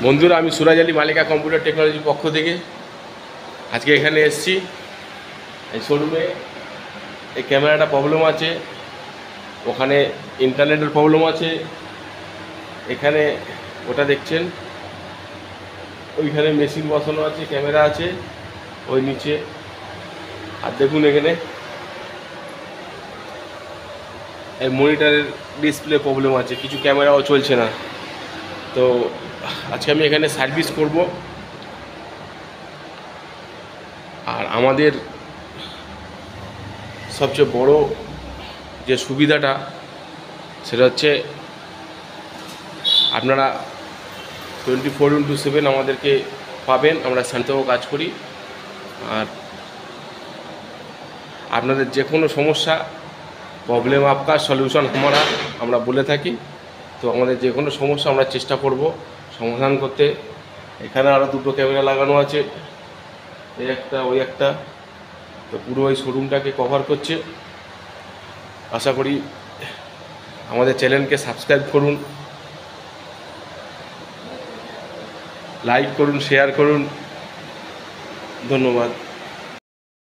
বন্ধুরা, আমি সুরাজ আলী মালিকা কম্পিউটার টেকনোলজির পক্ষ থেকে আজকে এখানে এসেছি। এই শোরুমে এই ক্যামেরাটা প্রবলেম আছে, ওখানে ইন্টারনেটের প্রবলেম আছে, এখানে ওটা দেখছেন ওইখানে মেশিন বসানো আছে, ক্যামেরা আছে ওই নিচে। আর দেখুন এখানে এই মনিটরের ডিসপ্লে প্রবলেম আছে, কিছু ক্যামেরাও চলছে না। তো আজকে আমি এখানে সার্ভিস করব। আর আমাদের সবচেয়ে বড় যে সুবিধাটা সেটা হচ্ছে আপনারা 24x7 আমাদেরকে পাবেন। আমরা শান্তভাবে কাজ করি। আর আপনাদের যে কোনো সমস্যা প্রবলেম আপকা সলিউশন হমারা আমরা বলে থাকি। তো আমাদের যে কোনো সমস্যা আমরা চেষ্টা করব সমাধান করতে। এখানে আরও দুটো ক্যামেরা লাগানো আছে, এই একটা ওই একটা। তো পুরো ওই শোরুমটাকে কভার করছে। আশা করি আমাদের চ্যানেলকে সাবস্ক্রাইব করুন, লাইক করুন, শেয়ার করুন। ধন্যবাদ।